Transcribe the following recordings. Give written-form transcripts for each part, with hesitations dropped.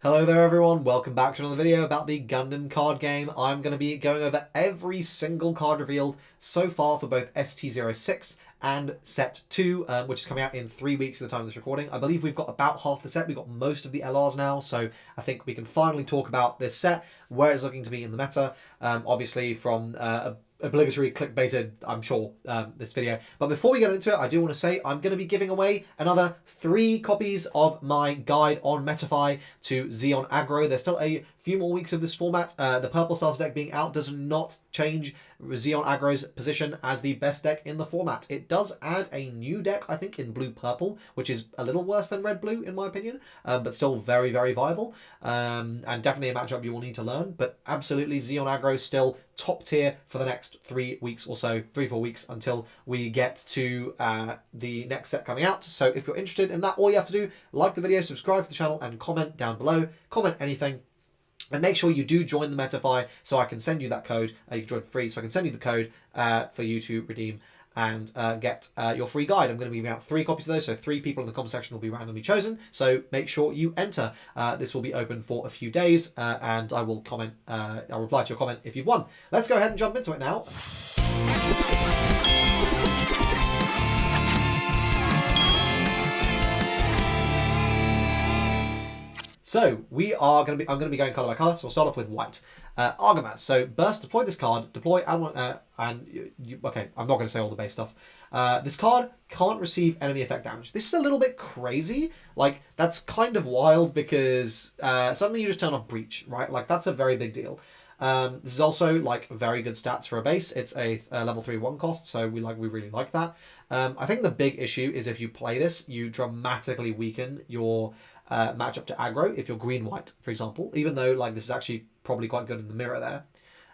Hello there everyone, welcome back to another video about the Gundam card game. I'm going to be going over every single card revealed so far for both ST06 and Set 2, which is coming out in 3 weeks at the time of this recording. I believe we've got about half the set, we've got most of the LRs now, so I think we can finally talk about this set, where it's looking to be in the meta, obviously from obligatory clickbaited, I'm sure, this video. But before we get into it, I do want to say I'm going to be giving away another 3 copies of my guide on Metafy to Xeon Aggro. There's still a few more weeks of this format. The purple starter deck being out does not change Xeon Aggro's position as the best deck in the format. It does add a new deck, I think, in blue-purple, which is a little worse than red-blue, in my opinion, but still very, very viable, and definitely a matchup you will need to learn. But absolutely, Xeon Aggro is still top tier for the next 3 weeks or so, 3-4 weeks, until we get to the next set coming out. So if you're interested in that, all you have to do, like the video, subscribe to the channel, and comment down below. Comment anything. And make sure you do join the Metafy so I can send you that code. You can join for free, so I can send you the code for you to redeem and get your free guide. I'm going to be giving out 3 copies of those, so 3 people in the comment section will be randomly chosen. So make sure you enter. This will be open for a few days, and I will comment. I'll reply to your comment if you've won. Let's go ahead and jump into it now. So I'm going to be going color by color. So we'll start off with white. Argomas. So burst, deploy this card. Deploy okay, I'm not going to say all the base stuff. This card can't receive enemy effect damage. This is a little bit crazy. Like, that's kind of wild because suddenly you just turn off breach, right? Like, that's a very big deal. This is also like very good stats for a base. It's a level 3/1 cost, so we really like that. I think the big issue is if you play this, you dramatically weaken your matchup to aggro if you're green-white, for example, even though like this is actually probably quite good in the mirror there.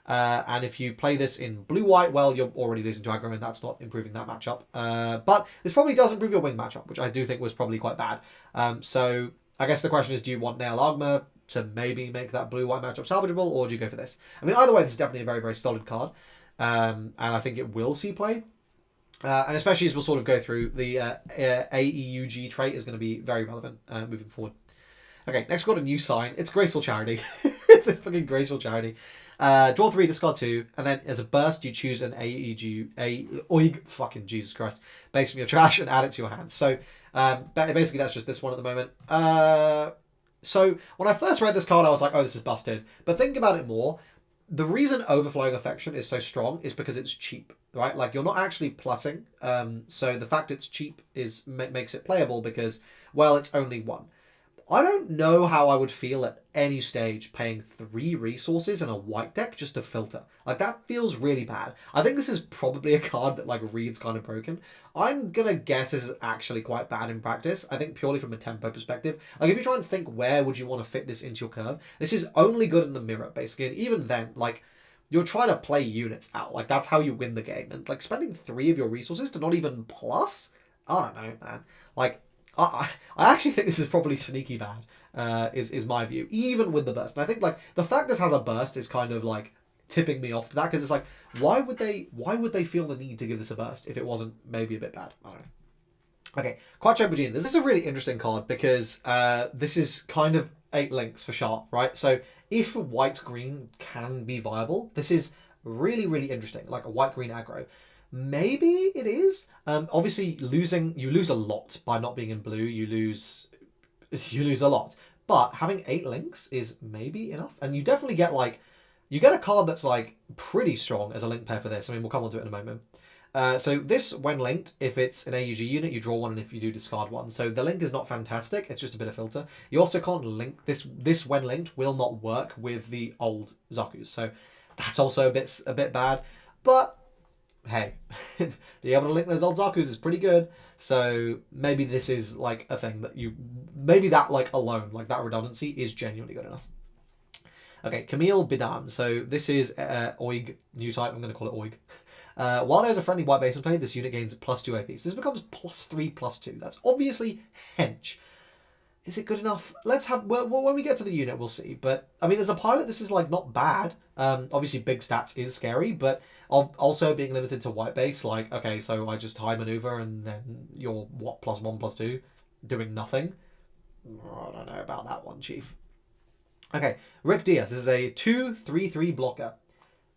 And if you play this in blue-white, well, you're already losing to aggro, and that's not improving that matchup. But this probably does improve your wing matchup, which I do think was probably quite bad. So I guess the question is, do you want Nail Agma to maybe make that blue-white matchup salvageable, or do you go for this? I mean, either way, this is definitely a very, very solid card, and I think it will see play. And especially as we'll sort of go through, the AeUG trait is going to be very relevant moving forward. Okay, next we've got a new sign. It's Graceful Charity. This fucking Graceful Charity. Draw 3, discard 2, and then as a burst, you choose an OIG, fucking Jesus Christ, base from your trash and add it to your hand. So basically that's just this one at the moment. So when I first read this card, I was like, oh, this is busted. But think about it more. The reason Overflowing Affection is so strong is because it's cheap, right? Like, you're not actually plussing. So the fact it's cheap makes it playable because, well, it's only 1. I don't know how I would feel at any stage paying 3 resources in a white deck just to filter. Like, that feels really bad. I think this is probably a card that, like, reads kind of broken. I'm gonna guess this is actually quite bad in practice. I think purely from a tempo perspective. Like, if you try and think where would you want to fit this into your curve, this is only good in the mirror, basically. And even then, like, you're trying to play units out. Like, that's how you win the game. And, like, spending 3 of your resources to not even plus? I don't know, man. Like, I actually think this is probably sneaky bad, is my view, even with the burst. And I think, like, the fact this has a burst is kind of, like, tipping me off to that, because it's like, why would they feel the need to give this a burst if it wasn't maybe a bit bad? I don't know. Okay, Quattro Bajin. This is a really interesting card because this is kind of 8 links for sharp, right? So if white-green can be viable, this is really, really interesting, like a white-green aggro. Maybe it is. Obviously, you lose a lot by not being in blue. You lose a lot. But having 8 links is maybe enough. And you definitely get, like, you get a card that's, like, pretty strong as a link pair for this. I mean, we'll come on to it in a moment. So this, when linked, if it's an AUG unit, you draw 1, and if you do, discard 1. So the link is not fantastic. It's just a bit of filter. You also can't link this. This, when linked, will not work with the old Zaku's. So that's also a bit bad. But hey, being able to link those old Zaku's is pretty good. So maybe this is like a thing that maybe that like alone, like that redundancy is genuinely good enough. Okay, Camille Bidan. So this is OIG, new type. I'm going to call it OIG. While there's a friendly white base in play, this unit gains +2 AP. So this becomes +3, +2. That's obviously hench. Is it good enough? Let's have, well, when we get to the unit, we'll see. But, I mean, as a pilot, this is, like, not bad. Obviously, big stats is scary, but also being limited to white base, like, okay, so I just high maneuver and then you're, what, +1, +2, doing nothing? Oh, I don't know about that one, Chief. Okay, Rick Diaz. This is a 2/3/3 blocker.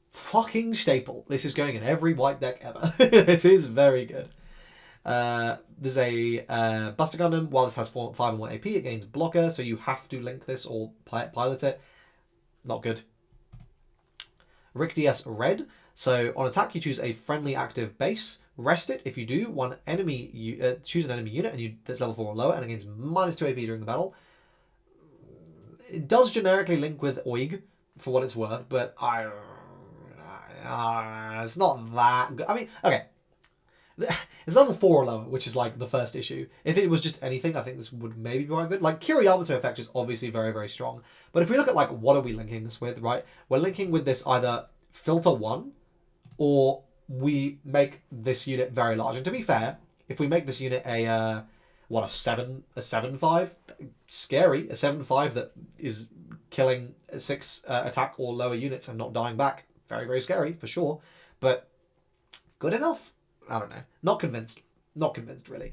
Fucking staple. This is going in every white deck ever. This is very good. There's a Buster Gundam. While this has 5 and 1 AP, it gains blocker, so you have to link this or pilot it. Not good. Rick DS Red. So on attack, you choose a friendly active base. Rest it. If you do, choose an enemy unit and that's level 4 or lower, and it gains -2 AP during the battle. It does generically link with Oig for what it's worth, but it's not that good. I mean, okay. It's level 4 or lower, which is like the first issue. If it was just anything, I think this would maybe be quite good. Like, Kiriyamato effect is obviously very, very strong. But if we look at, like, what are we linking this with, right? We're linking with this either filter 1, or we make this unit very large. And to be fair, if we make this unit a 7/5, scary. A 7/5 that is killing 6 attack or lower units and not dying back. Very, very scary, for sure. But good enough? I don't know. Not convinced. Not convinced, really.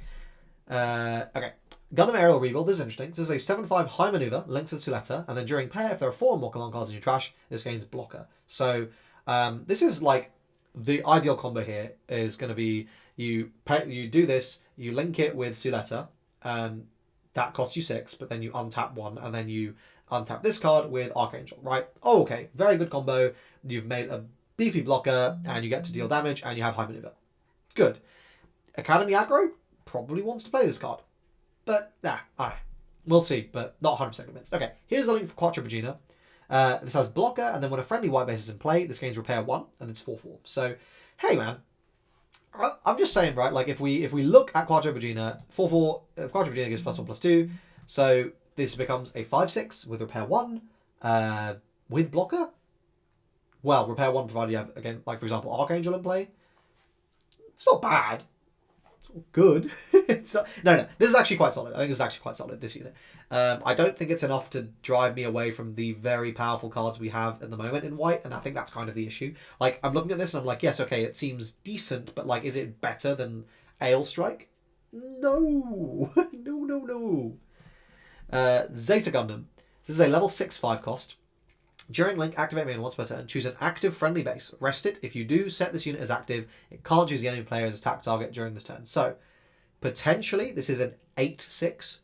Okay. Gundam Aerial Rebuild. This is interesting. This is a 7/5 high maneuver, linked to the Suletta, and then during pair, if there are 4 or more command cards in your trash, this gains blocker. So, this is like the ideal combo here is going to be you do this, you link it with Suletta, that costs you 6, but then you untap 1, and then you untap this card with Archangel, right? Oh, okay. Very good combo. You've made a beefy blocker, and you get to deal damage, and you have high maneuver. Good. Academy Aggro probably wants to play this card. But, I don't know. We'll see, but not 100% convinced. Okay, here's the link for Quattro Vegeta. This has blocker, and then when a friendly white base is in play, this gains repair 1, and it's 4/4. So, hey man, I'm just saying, right, like if we look at Quattro Vegeta, 4/4, Quattro Vegeta gives +1/+2, so this becomes a 5/6 with repair 1, with blocker? Well, repair 1 provided you have, again, like for example, Archangel in play. It's not bad. It's not good. It's not, no. This is actually quite solid. I think this is actually quite solid, this unit. I don't think it's enough to drive me away from the very powerful cards we have at the moment in white, and I think that's kind of the issue. Like, I'm looking at this and I'm like, yes, okay, it seems decent, but like, is it better than Ale Strike? No. No. Zeta Gundam. This is a level 6/5 cost. During link, activate main once per turn. Choose an active friendly base. Rest it. If you do, set this unit as active. It can't choose the enemy player as attack target during this turn. So, potentially, this is an 8/6.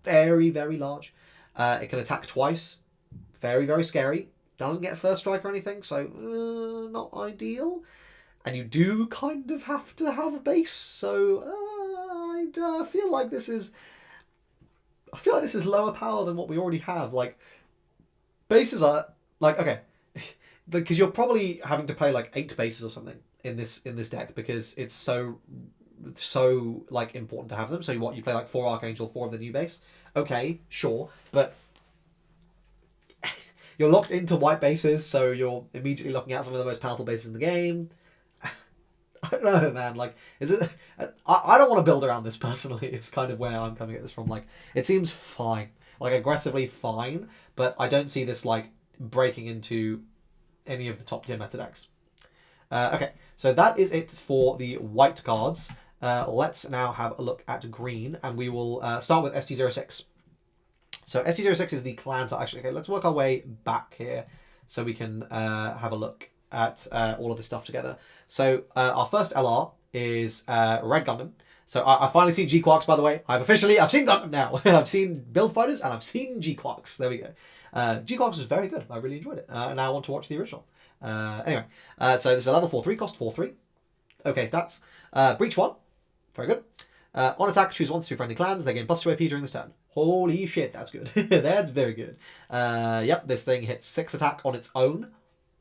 Very, very large. It can attack twice. Very, very scary. Doesn't get first strike or anything, so not ideal. And you do kind of have to have a base, so I feel like this is lower power than what we already have. Like, bases are like, okay, because you're probably having to play like 8 bases or something in this deck because it's so like important to have them. So you play like 4 Archangel, 4 of the new base. Okay, sure, but you're locked into white bases, so you're immediately looking at some of the most powerful bases in the game. I don't know, man. Like, is it? I don't want to build around this personally. It's kind of where I'm coming at this from. Like, it seems fine, like aggressively fine, but I don't see this like breaking into any of the top tier meta decks. Okay, so that is it for the white cards. Let's now have a look at green, and we will start with ST06. So ST06 is the clans. Actually, okay, let's work our way back here so we can have a look at all of this stuff together. So our first LR is Red Gundam. So I finally seen G-Quarks, by the way. I've seen Gundam now. I've seen Build Fighters and I've seen G-Quarks. There we go. G-Quarks was very good. I really enjoyed it. And I want to watch the original. Anyway, so this is a level 4/3 cost, 4/3. Okay, stats. Breach 1. Very good. On attack, choose 1 to 2 friendly clans. They gain +2 AP during this turn. Holy shit, that's good. That's very good. Yep, this thing hits 6 attack on its own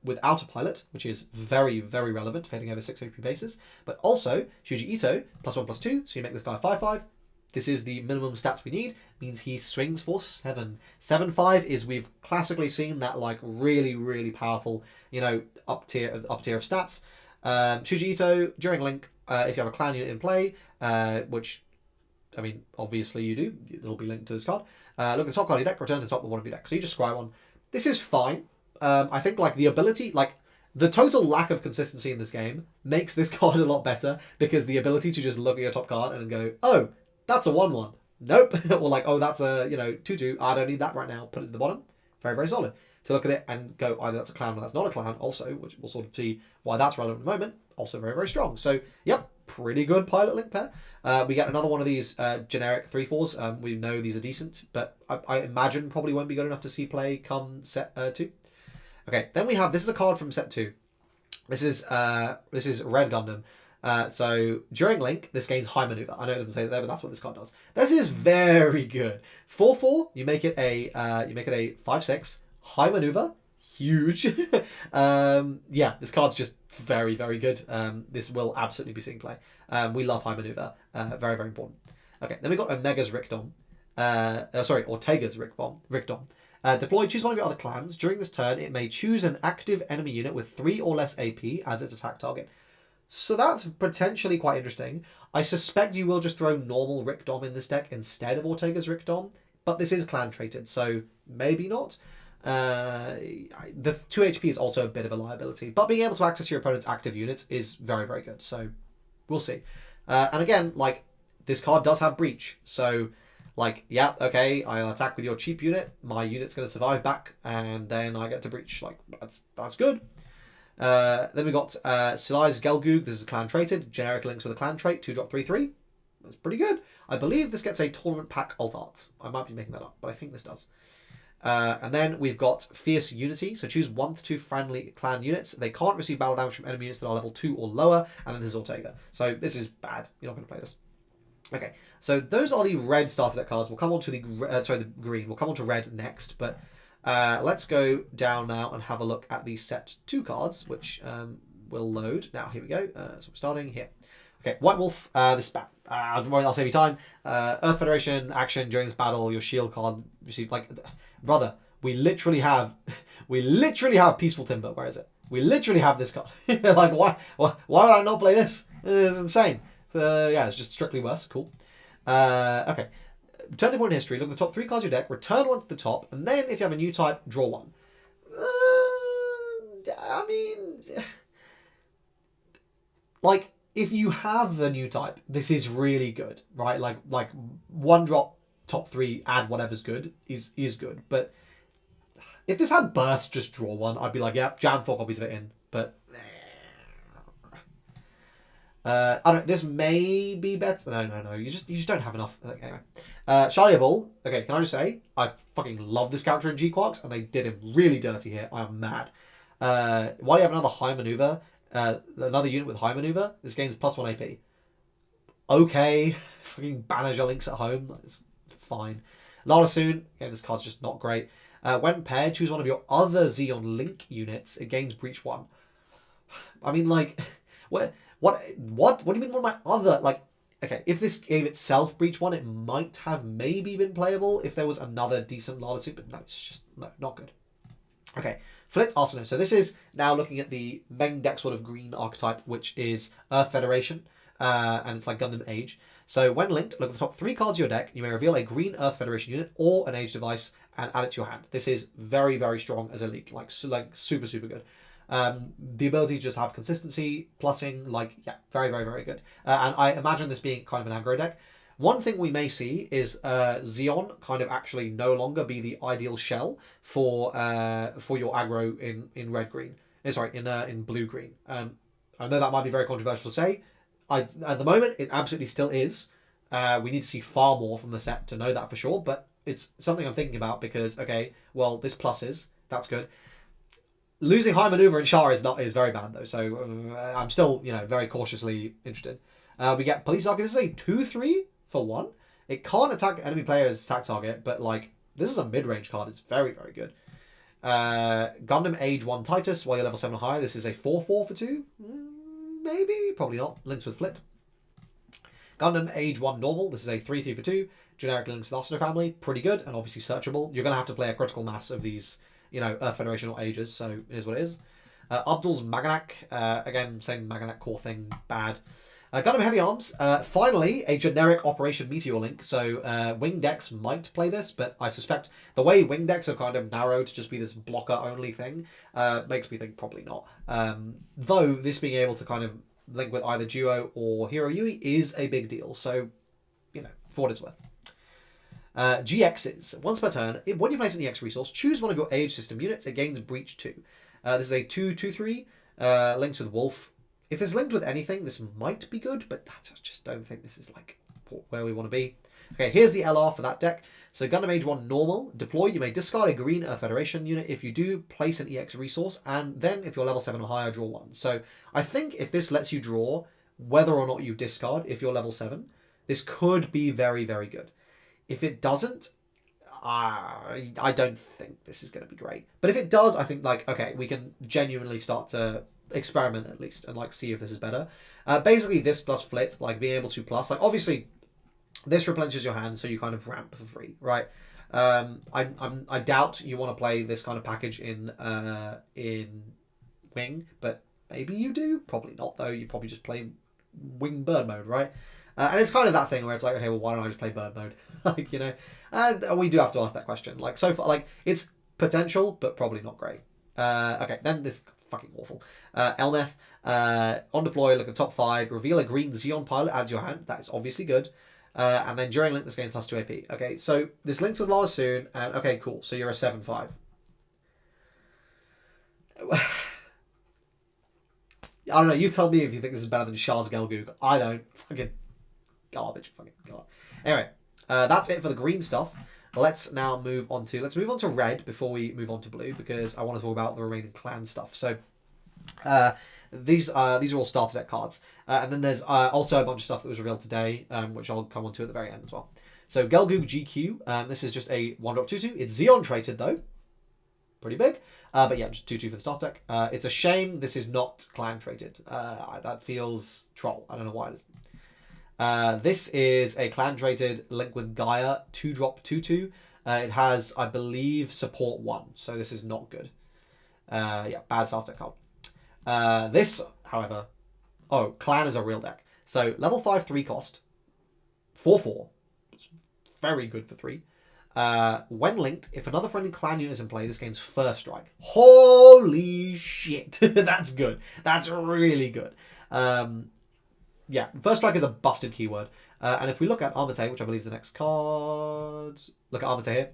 without a pilot, which is very, very relevant for heading over 6 AP bases. But also, Shuji Ito, +1/+2, so you make this guy 5/5. This is the minimum stats we need. Means he swings for 7. 7/5 is, we've classically seen that like really, really powerful, you know, up tier of stats. Shuji Ito, during link, if you have a clan unit in play, which, I mean, obviously you do, it'll be linked to this card. Look at the top card of your deck, return to the top of one of your decks. So you just scry one. This is fine. I think like the ability, like the total lack of consistency in this game makes this card a lot better, because the ability to just look at your top card and go, oh, that's a 1/1. Nope. Or like, oh, that's a, 2/2. I don't need that right now. Put it at the bottom. very, very solid. To look at it and go, either that's a clan or that's not a clan, also, which we'll sort of see why that's relevant in a moment, also very, very strong. So, yep, pretty good pilot link pair. We get another one of these generic 3/4s. We know these are decent, but I imagine probably won't be good enough to see play come set 2. Okay, then we have, this is a card from set 2. This is Red Gundam. So during Link, this gains high maneuver. I know it doesn't say that there, but that's what this card does. This is very good. 4/4, you make it a 5/6 high maneuver, huge. Yeah, this card's just very, very good. This will absolutely be seeing play. We love high maneuver. Very, very important. Okay, then we got Omega's Rickdom. Ortega's Rickdom. Deploy, choose one of your other clans. During this turn, it may choose an active enemy unit with 3 or less AP as its attack target. So that's potentially quite interesting. I suspect you will just throw normal Rickdom in this deck instead of Ortega's Rickdom, but this is clan traded, so maybe not. The 2 HP is also a bit of a liability, but being able to access your opponent's active units is very, very good, so we'll see. And again, like, this card does have Breach, so, like, yeah, okay, I'll attack with your cheap unit, my unit's going to survive back, and then I get to Breach. Like, that's good. Then we got Silai's Gelgoog. This is clan traded. Generic links with a clan trait. 2-drop 3/3. That's pretty good. I believe this gets a tournament pack alt art. I might be making that up, but I think this does. And then we've got Fierce Unity. So choose 1 to 2 friendly clan units. They can't receive battle damage from enemy units that are level 2 or lower. And then this is Ortega. So this is bad. You're not going to play this. Okay. So those are the red starter deck cards. We'll come on to the green. We'll come on to red next, but. Let's go down now and have a look at the set 2 cards, which will load. Now, here we go. So we're starting here. Okay, White Wolf, this is bad. I'll save you time. Earth Federation, action during this battle, your shield card received, like, brother, we literally have Peaceful Timber. Where is it? We literally have this card. Like, why would I not play this? It's insane. Yeah, it's just strictly worse. Cool. Okay. Turning point in history, look at the top 3 cards of your deck, return 1 to the top, and then if you have a new type, draw 1. I mean, like, if you have the new type, this is really good, right? Like 1-drop top 3, add whatever's good is good. But if this had burst, just draw 1, I'd be like, yeah, jam 4 copies of it in. But I don't. This may be better. No. You just don't have enough. Anyway, Charlie Ball. Okay, can I just say I fucking love this character in G-Quarks, and they did him really dirty here. I am mad. Why do you have another high maneuver? Another unit with high maneuver. This gains +1 AP. Okay, fucking banish your links at home. That's fine. Lala Soon. Okay, this card's just not great. When paired, choose one of your other Xeon Link units. It gains Breach 1. I mean, like, what? What do you mean one of my other, like, okay, if this gave itself Breach 1, it might have maybe been playable if there was another decent Lala suit, but no, it's just, no, not good. Okay, Flit Arsenal. So this is now looking at the main deck sort of green archetype, which is Earth Federation, and it's like Gundam Age. So when linked, look at the top 3 cards of your deck, you may reveal a green Earth Federation unit or an Age device and add it to your hand. This is very, very strong as a leak, like super, super good. The ability to just have consistency, plussing, like, yeah, very, very, very good. And I imagine this being kind of an aggro deck. One thing we may see is Xeon kind of actually no longer be the ideal shell for your aggro in red-green. In blue-green. I know that might be very controversial to say. At the moment, it absolutely still is. We need to see far more from the set to know that for sure, but it's something I'm thinking about because, okay, well, this pluses, that's good. Losing high maneuver in Char is very bad though, so I'm still very cautiously interested. We get Police Arc. This is a 2/3 for 1. It can't attack enemy player's attack target, but like this is a mid-range card. It's very, very good. Gundam Age 1 Titus. While you're level 7 or higher, this is a 4/4 for 2. Maybe, probably not. Links with Flit. Gundam Age 1 Normal. This is a 3/3 for 2. Generic links with Asuna family. Pretty good and obviously searchable. You're gonna have to play a critical mass of these. Earth Federation or Ages, so it is what it is. Abdul's Maganak, again, same Maganak core thing, bad. Gundam Heavy Arms, finally, a generic Operation Meteor link, so Wing decks might play this, but I suspect the way Wing decks are kind of narrowed to just be this blocker-only thing, makes me think probably not. Though, this being able to kind of link with either Duo or Hero Yui is a big deal, so, for what it's worth. GXs. Once per turn, when you place an EX resource, choose one of your age system units. It gains Breach 2. This is a 2/2/3. Links with Wolf. If it's linked with anything, this might be good, but I just don't think this is like where we want to be. Okay, here's the LR for that deck. So Gundam Age 1 normal. Deploy, you may discard a green Earth Federation unit. If you do, place an EX resource, and then if you're level 7 or higher, draw 1. So I think if this lets you draw, whether or not you discard, if you're level 7, this could be very, very good. If it doesn't, I don't think this is going to be great. But if it does, I think, like, okay, we can genuinely start to experiment at least and, like, see if this is better. Basically, this plus Flit, like, being able to plus, like, obviously, this replenishes your hand, so you kind of ramp for free, right? I doubt you want to play this kind of package in Wing, but maybe you do. Probably not, though. You probably just play Wing Bird mode, right? And it's kind of that thing where it's like, okay, well, why don't I just play Bird mode? Like, you know, and we do have to ask that question. Like, so far, like, it's potential, but probably not great. Okay, then this fucking awful. Elneth, on deploy, look at the top 5, reveal a green Xeon pilot, add to your hand. That is obviously good. And then during link, this gains plus 2 AP. Okay, so this links with Lala soon, and okay, cool. So you're a 7/5. I don't know. You tell me if you think this is better than Shah's Gelgoog. I don't. Fucking garbage. Fucking god. Anyway, that's it for the green stuff. Let's now move on to red before we move on to blue, because I want to talk about the remaining clan stuff. So these are all starter deck cards, and then there's also a bunch of stuff that was revealed today, which I'll come on to at the very end as well. So Gelgoog GQ. This is just a 1-drop 2/2. It's Xeon traded though. Pretty big. But yeah, just 2/2 for the starter deck. It's a shame this is not clan traded. That feels troll. I don't know why it is. This is a clan traded link with Gaia 2-drop 2/2. It has, I believe, support 1. So this is not good. Yeah, bad starter deck card. This, however, clan is a real deck. So level 5 3 cost. 4/4. It's very good for 3. When linked, if another friendly clan unit is in play, this gains first strike. Holy shit. That's good. That's really good. Yeah, first strike is a busted keyword. And if we look at Armate, which I believe is the next card, look at Armate here.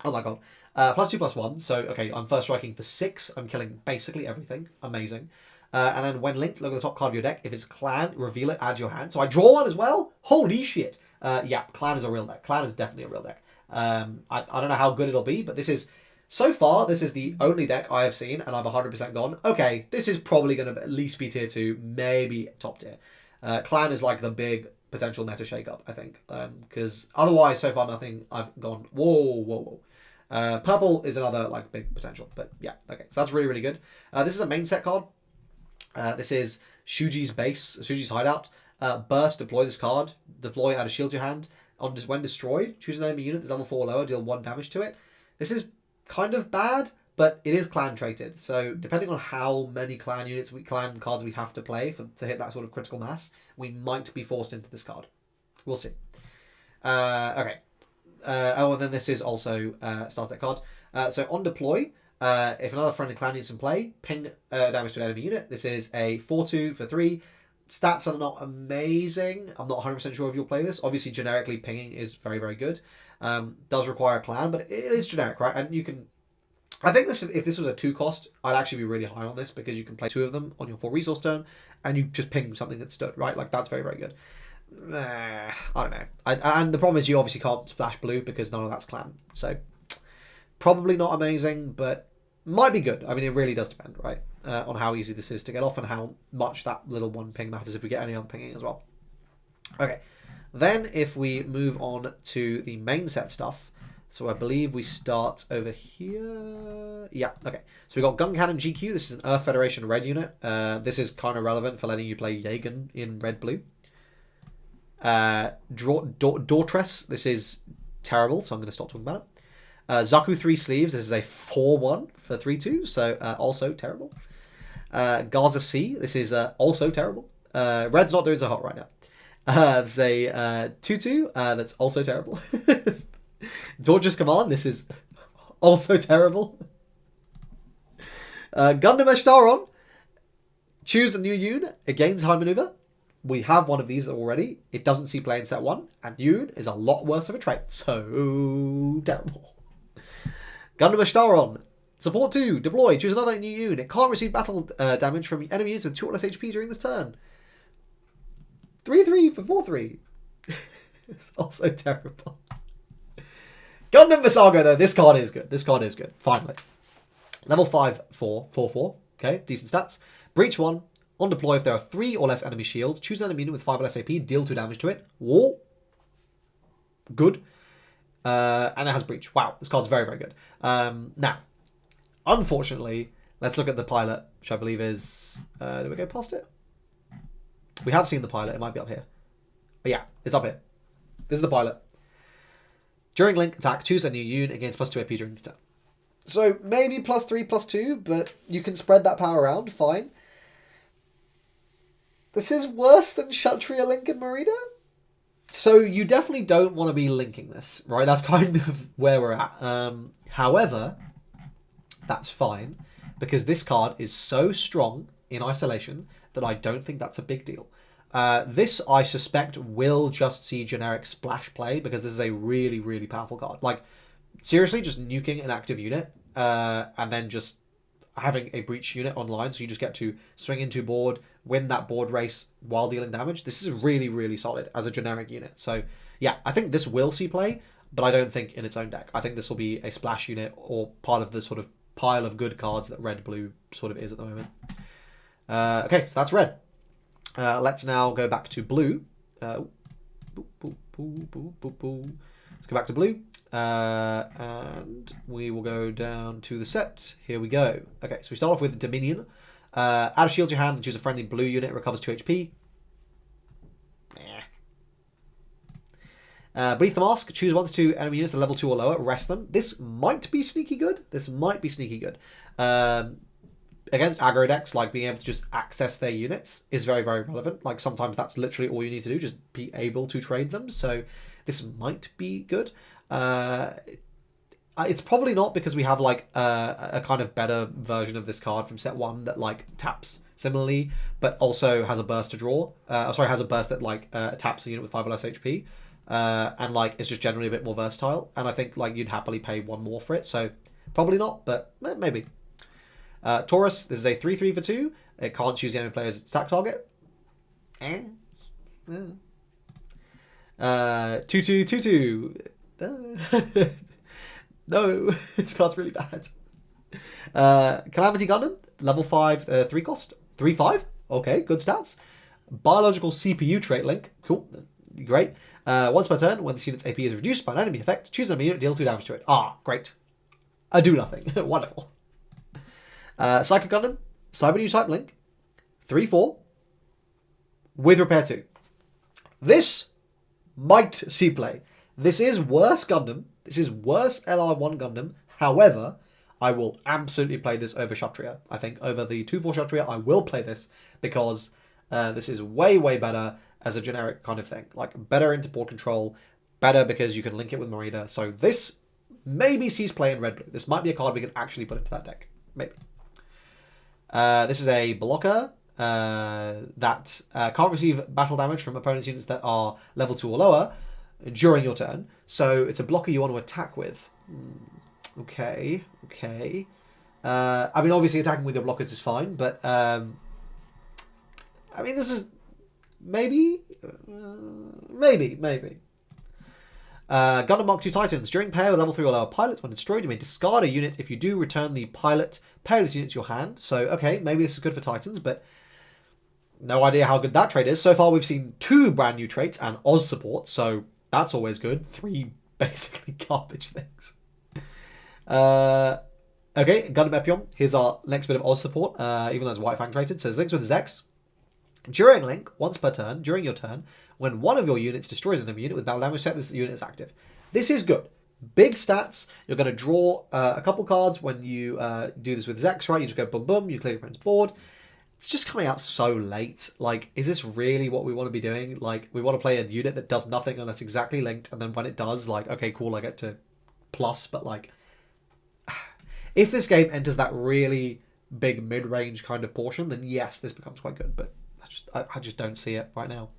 Oh my god. +2/+1. So, okay, I'm first striking for 6. I'm killing basically everything. Amazing. And then when linked, look at the top card of your deck. If it's clan, reveal it, add your hand. So I draw one as well? Holy shit. Yeah, clan is a real deck. Clan is definitely a real deck. I don't know how good it'll be, but this is, so far, this is the only deck I have seen, and I've 100% gone, okay, this is probably going to at least be tier 2, maybe top tier. Clan is like the big potential meta shake-up, I think, because otherwise, so far, nothing, I've gone, whoa. Purple is another like big potential, but yeah, okay, so that's really, really good. This is a main set card. This is Shuji's base, Shuji's hideout. Burst, deploy this card. Deploy, add a shield to your hand. When destroyed, choose an enemy unit that's level 4 or lower, deal 1 damage to it. This is kind of bad, but it is clan traded. So depending on how many clan units, clan cards we have to play to hit that sort of critical mass, we might be forced into this card. We'll see. Okay. And then this is also starter card. So on deploy, if another friendly clan unit's in play, ping damage to an enemy unit. This is a 4/2 for 3. Stats are not amazing. I'm not 100% sure if you'll play this. Obviously, generically, pinging is very, very good. Does require a clan, but it is generic, right? And you can... I think if this was a 2 cost, I'd actually be really high on this, because you can play 2 of them on your 4 resource turn, and you just ping something that stood, right? Like, that's very, very good. I don't know. And the problem is you obviously can't splash blue, because none of that's clan. So, probably not amazing, but might be good. I mean, it really does depend, right? On how easy this is to get off and how much that little 1 ping matters if we get any other pinging as well. Okay, then if we move on to the main set stuff, so I believe we start over here. Yeah, okay. So we got Gun Cannon GQ. This is an Earth Federation red unit. This is kind of relevant for letting you play Jaeger in red-blue. Dortress. This is terrible, so I'm going to stop talking about it. Zaku 3 Sleeves. This is a 4/1 for 3/2, so also terrible. Gaza C. This is also terrible. Red's not doing so hot right now. There's a 2/2 that's also terrible. Dorgeous Command. This is also terrible. Gundam Ashtaron. Choose a new unit. It gains high maneuver. we have one of these already. It doesn't see play in set 1, and Yoon is a lot worse of a trait. So terrible. Gundam Ashtaron. Support 2. Deploy. Choose another new unit. It can't receive battle damage from enemy units with 2 or less HP during this turn. 3-3 for 4-3. It's also terrible. Gundam Visago, though. This card is good. This card is good. Finally. Level 5, 4, 4-4. Okay, decent stats. Breach 1. On deploy, if there are 3 or less enemy shields, choose an enemy unit with 5 or less AP, deal 2 damage to it. Whoa. Good. And it has breach. Wow, this card's very, very good. Now, unfortunately, let's look at the pilot, which I believe is... did we go past it? We have seen the pilot. It might be up here. But yeah, it's up here. This is the pilot. During link attack, choose a new unit against +2 AP during this turn. So maybe +3, +2, but you can spread that power around. Fine. This is worse than Kshatriya Link and Marina. So you definitely don't want to be linking this, right? That's kind of where we're at. However, that's fine, because this card is so strong in isolation that I don't think that's a big deal. This, I suspect, will just see generic splash play, because this is a really, really powerful card. Like, seriously, just nuking an active unit, and then just having a breach unit online, so you just get to swing into board, win that board race while dealing damage. This is really, really solid as a generic unit. So, yeah, I think this will see play, but I don't think in its own deck. I think this will be a splash unit or part of the sort of pile of good cards that red-blue sort of is at the moment. Okay, so that's red. Let's now go back to blue. Let's go back to blue. And we will go down to the set. Here we go. Okay, so we start off with Dominion. Add a shield to your hand and choose a friendly blue unit. It recovers 2 HP. Beneath the Mask, choose 1 to 2 enemy units at level 2 or lower. Rest them. This might be sneaky good. This might be sneaky good. Against aggro decks, like being able to just access their units is very, very relevant. Like sometimes that's literally all you need to do, just be able to trade them. So this might be good. It's probably not, because we have like a kind of better version of this card from set 1 that like taps similarly, but also has a burst to draw. Has a burst that like taps a unit with 5 or less HP, and like it's just generally a bit more versatile. And I think like you'd happily pay 1 more for it. So probably not, but maybe. Taurus, this is a 3-3 for 2. It can't choose the enemy player as its attack target. 2-2-2-2. No, this card's really bad. Calamity Gundam, level 5, 3 cost. 3-5. Okay, good stats. Biological CPU trait link. Cool. Great. Once per turn, when this unit's AP is reduced by an enemy effect, choose an enemy unit, deal 2 damage to it. Ah, great. I do nothing. Wonderful. Psycho Gundam, Cyber New Type Link, 3-4, with Repair 2. This might see play. This is worse Gundam. This is worse LR1 Gundam. However, I will absolutely play this over Kshatriya. I think over the 2-4 Kshatriya, I will play this, because this is way, way better as a generic kind of thing. Like, better into board control, better because you can link it with Marina. So this maybe sees play in red-blue. This might be a card we can actually put into that deck. Maybe. This is a blocker that can't receive battle damage from opponent's units that are level 2 or lower during your turn. So it's a blocker you want to attack with. Okay. I mean, obviously attacking with your blockers is fine, but I mean, this is maybe. Gundam Mark 2 Titans. During pair with level 3 or lower pilots, when destroyed, you may discard a unit. If you do, return the pilot pair of this unit to your hand. So, okay, maybe this is good for Titans, but no idea how good that trait is. So far, we've seen 2 brand new traits and Oz support, so that's always good. 3 basically garbage things. Okay, Gundam Epion. Here's our next bit of Oz support, even though it's White Fang traded. So, links with his X. During link, once per turn, during your turn, when one of your units destroys an enemy unit with battle damage set, this unit is active. This is good. Big stats. You're going to draw a couple cards when you do this with Zex, right? You just go boom, boom, you clear your opponent's board. It's just coming out so late. Like, is this really what we want to be doing? Like, we want to play a unit that does nothing unless exactly linked, and then when it does, like, okay, cool, I get to plus, but like, if this game enters that really big mid-range kind of portion, then yes, this becomes quite good, but that's I just don't see it right now.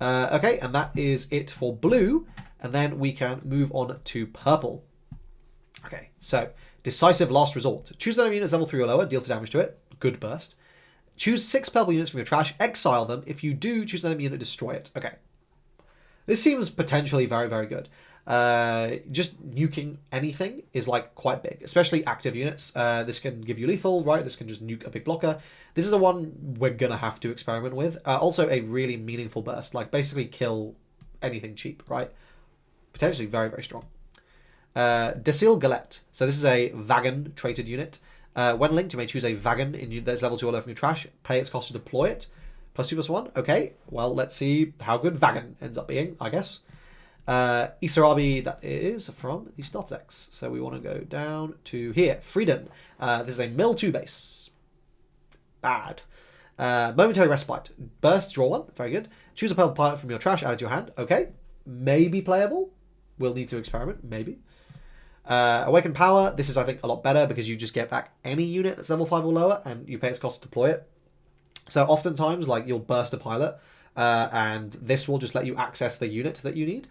Okay, and that is it for blue. And then we can move on to purple. Okay, so decisive last resort. Choose an enemy unit level 3 or lower, deal 2 damage to it. Good burst. Choose 6 purple units from your trash, exile them. If you do, choose an enemy unit, destroy it. Okay. This seems potentially very, very good. Just nuking anything is like quite big, especially active units. This can give you lethal, right? This can just nuke a big blocker. This is the one we're going to have to experiment with. Also a really meaningful burst, like basically kill anything cheap, right? Potentially very, very strong. Decil Galette. So this is a Vagan traded unit. When linked, you may choose a Vagan in that's level 2 or lower from your trash. Pay its cost to deploy it. +2/+1. Okay, well, let's see how good Vagan ends up being, I guess. Isarabi, that is from the starter decks. So we want to go down to here. Frieden. This is a mill 2 base. Bad. Momentary Respite. Burst, draw 1. Very good. Choose a purple pilot from your trash, add it to your hand. Okay. Maybe playable. We'll need to experiment. Maybe. Awakened Power. This is, I think, a lot better because you just get back any unit that's level 5 or lower and you pay its cost to deploy it. So oftentimes, like, you'll burst a pilot and this will just let you access the unit that you need.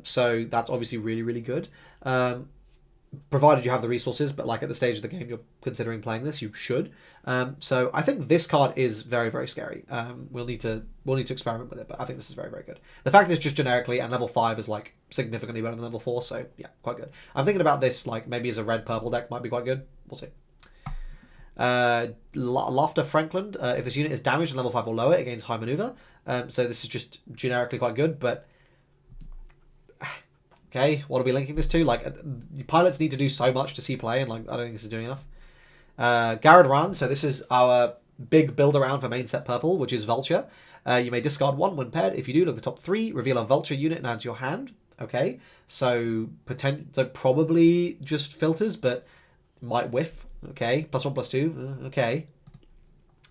So that's obviously really, really good. Provided you have the resources, but like at the stage of the game you're considering playing this, you should. So I think this card is very, very scary. We'll need to experiment with it, but I think this is very, very good. The fact is just generically, and level 5 is like significantly better than level 4, so yeah, quite good. I'm thinking about this like maybe as a red-purple deck might be quite good. We'll see. Laughter Franklin. If this unit is damaged in level 5 or lower, it gains high maneuver. So this is just generically quite good, but okay, what are we linking this to? Like, the pilots need to do so much to see play, and like I don't think this is doing enough. Garrod Ran, so this is our big build around for main set purple, which is Vulture. You may discard 1 when paired. If you do, look at the top 3, reveal a Vulture unit and add to your hand. Okay, so probably just filters, but might whiff. Okay, +1/+2. Okay.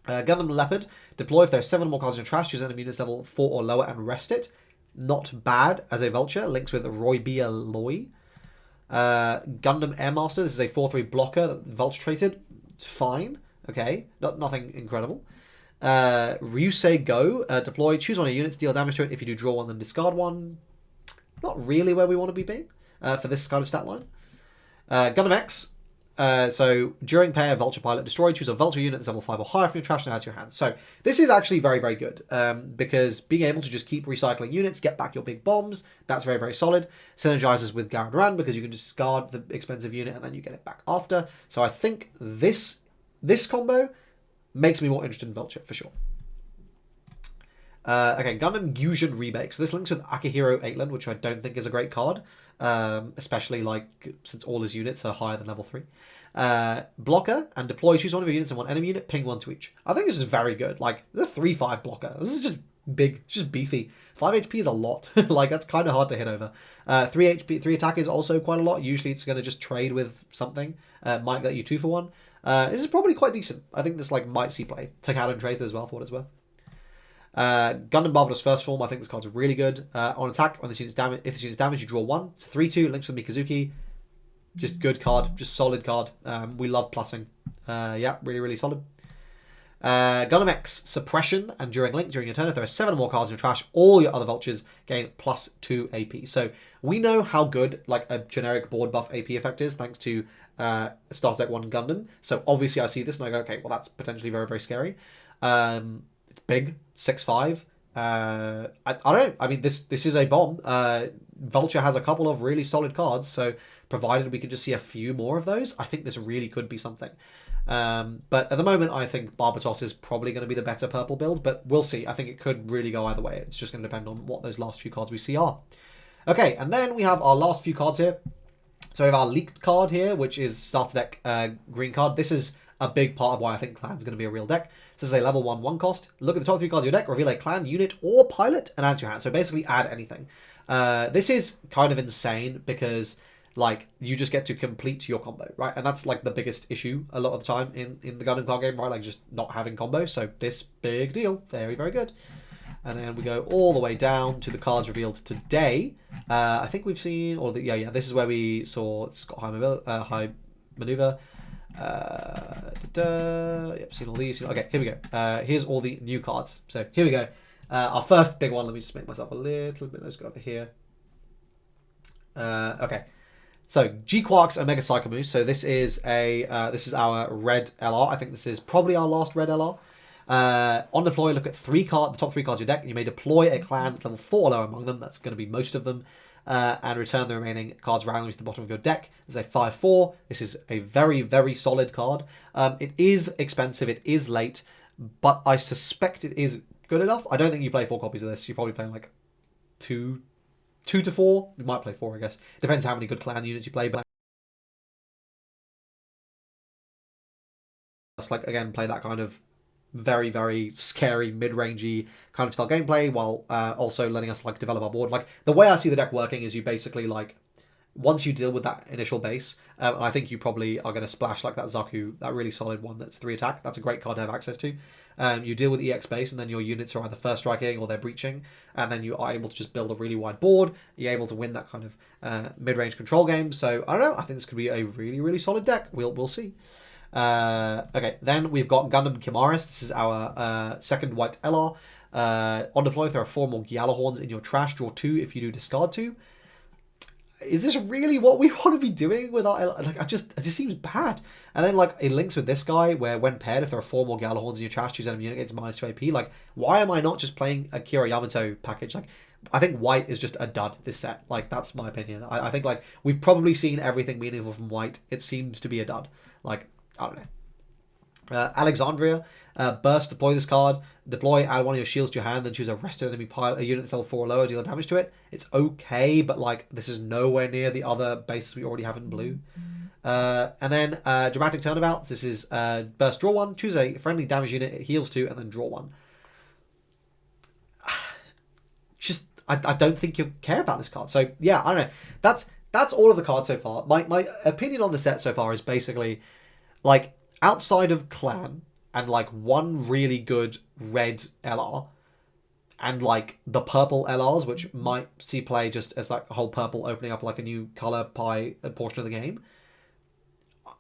Gundam Leopard. Deploy if there are 7 more cards in your trash. Choose enemy units level 4 or lower and rest it. Not bad as a Vulture. Links with Roybia Loy. Gundam Airmaster. This is a 4/3 blocker that Vulture traded. Fine. Okay. Nothing incredible. Ryusei Go. Deploy. Choose one of your units. Deal damage to it. If you do, draw 1, then discard 1. Not really where we want to be being for this kind of stat line. Gundam X. So during pair, Vulture Pilot destroy, choose a Vulture unit that's level 5 or higher from your trash and add to your hand. So this is actually very, very good because being able to just keep recycling units, get back your big bombs, that's very, very solid. Synergizes with Garrod Ran because you can discard the expensive unit and then you get it back after. So I think this combo makes me more interested in Vulture for sure. Okay, Gundam Fusion Rebake. So this links with Akihiro Aitland, which I don't think is a great card. Especially like since all his units are higher than level 3. Blocker and deploy. Choose one of your units and one enemy unit. Ping 1 to each. I think this is very good. Like the 3/5 blocker. This is just big. It's just beefy. 5 HP is a lot. Like that's kind of hard to hit over. 3 HP, 3 attack is also quite a lot. Usually it's going to just trade with something. Might get you 2 for 1. This is probably quite decent. I think this like might see play. Take out and trade as well for what it's worth. Gundam Barbados First Form, I think this card's really good. On attack, when this unit's damaged, if this unit's damaged, you draw 1. It's a 3/2, links with Mikazuki. Just good card, just solid card. We love plussing. Yeah, really, really solid. Gundam X, Suppression, and during link, during your turn, if there are 7 or more cards in your trash, all your other Vultures gain +2 AP. So we know how good like a generic board buff AP effect is, thanks to Starter Deck 1 Gundam. So obviously I see this and I go, okay, well that's potentially very, very scary. It's big, 6/5. I don't know. I mean, this is a bomb. Vulture has a couple of really solid cards, so provided we can just see a few more of those, I think this really could be something. But at the moment, I think Barbatos is probably going to be the better purple build, but we'll see. I think it could really go either way. It's just going to depend on what those last few cards we see are. Okay, and then we have our last few cards here. So we have our leaked card here, which is Starter Deck green card. This is a big part of why I think Clan's going to be a real deck. So this is a level 1 cost. Look at the top 3 cards of your deck, reveal a Clan, unit, or pilot, and add to your hand. So basically add anything. This is kind of insane because like you just get to complete your combo, right? And that's like the biggest issue a lot of the time in the Gundam card game, right? Like just not having combo. So this big deal, very, very good. And then we go all the way down to the cards revealed today. I think we've seen all the yeah. This is where we saw it's got high maneuver. Yep, seen all these. Okay, here we go. Here's all the new cards. So here we go. Our first big one. Let me just make myself a little bit. Let's go over here. Okay. So G-Quarks Omega Psychomus. So this is our red LR. I think this is probably our last red LR. On deploy, look at the top three cards of your deck. You may deploy a clan that's level 4 or lower among them. That's going to be most of them. And return the remaining cards randomly to the bottom of your deck. It's a 5/4. This is a very, very solid card. It is expensive. It is late. But I suspect it is good enough. I don't think you play 4 copies of this. You're probably playing like 2 to 4. You might play 4, I guess. Depends how many good clan units you play. But just like, again, play that kind of very, very scary, mid-rangey kind of style gameplay while also letting us like develop our board. Like the way I see the deck working is you basically like once you deal with that initial base, I think you probably are going to splash like that Zaku, that really solid one that's 3 attack. That's a great card to have access to. You deal with EX base and then your units are either first striking or they're breaching, and then you are able to just build a really wide board. You're able to win that kind of mid-range control game. So I don't know. I think this could be a really, really solid deck. We'll see. Okay, then we've got Gundam Chimaris. This is our second white LR. On deploy, if there are 4 more Gjallarhorns in your trash, draw 2 if you do discard 2. Is this really what we want to be doing with our LR? Like, it just seems bad. And then like it links with this guy where when paired, if there are 4 more Gjallarhorns in your trash, choose enemy unit gets -2 AP. Like, why am I not just playing a Kira Yamato package? Like, I think white is just a dud this set. Like, that's my opinion. I think like we've probably seen everything meaningful from white. It seems to be a dud. Like, I don't know. Alexandria, burst, deploy this card. Deploy, add 1 of your shields to your hand, then choose a rested enemy pile, a unit that's level 4 or lower, deal damage to it. It's okay, but like this is nowhere near the other bases we already have in blue. And then dramatic turnabouts. This is burst, draw 1, choose a friendly damage unit, it heals 2, and then draw 1. Just, I don't think you care about this card. So yeah, I don't know. That's all of the cards so far. My opinion on the set so far is basically like, outside of clan and like 1 really good red LR and like the purple LRs, which might see play just as like a whole purple opening up like a new color pie portion of the game,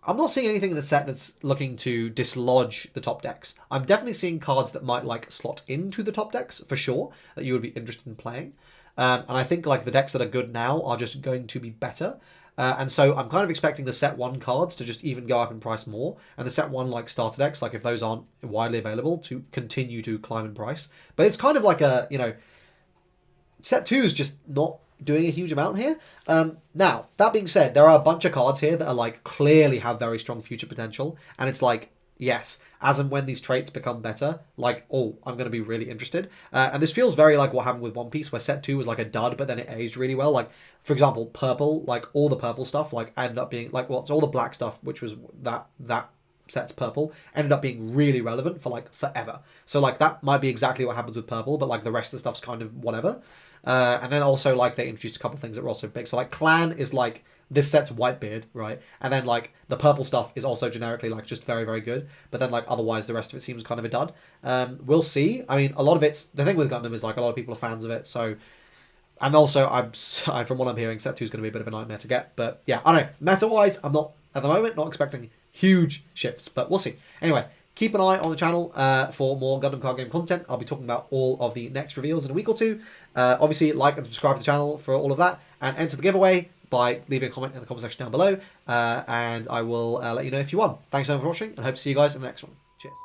I'm not seeing anything in the set that's looking to dislodge the top decks. I'm definitely seeing cards that might like slot into the top decks for sure that you would be interested in playing. And I think like the decks that are good now are just going to be better. And so I'm kind of expecting the set 1 cards to just even go up in price more, and the set 1 like starter decks, like if those aren't widely available, to continue to climb in price. But it's kind of like a, you know, set 2 is just not doing a huge amount here. Now, that being said, there are a bunch of cards here that are like clearly have very strong future potential, and it's like, yes, as and when these traits become better, like, oh, I'm going to be really interested. And this feels very like what happened with One Piece, where set 2 was like a dud, but then it aged really well. Like, for example, purple, like all the purple stuff, like ended up being like, well, it's all the black stuff, which was that set's purple, ended up being really relevant for like forever. So like that might be exactly what happens with purple, but like the rest of the stuff's kind of whatever. And then also like they introduced a couple of things that were also big. So like clan is like this set's Whitebeard, right? And then like the purple stuff is also generically like just very, very good. But then like otherwise the rest of it seems kind of a dud. We'll see. I mean, a lot of it's the thing with Gundam is like a lot of people are fans of it. So, and also I'm from what I'm hearing, set 2 is going to be a bit of a nightmare to get. But yeah, I don't know. Meta wise, I'm not at the moment not expecting huge shifts, but we'll see. Anyway, keep an eye on the channel for more Gundam card game content. I'll be talking about all of the next reveals in a week or 2. Obviously, like and subscribe to the channel for all of that, and enter the giveaway by leaving a comment in the comment section down below, and I will let you know if you won. Thanks so much for watching, and hope to see you guys in the next one. Cheers.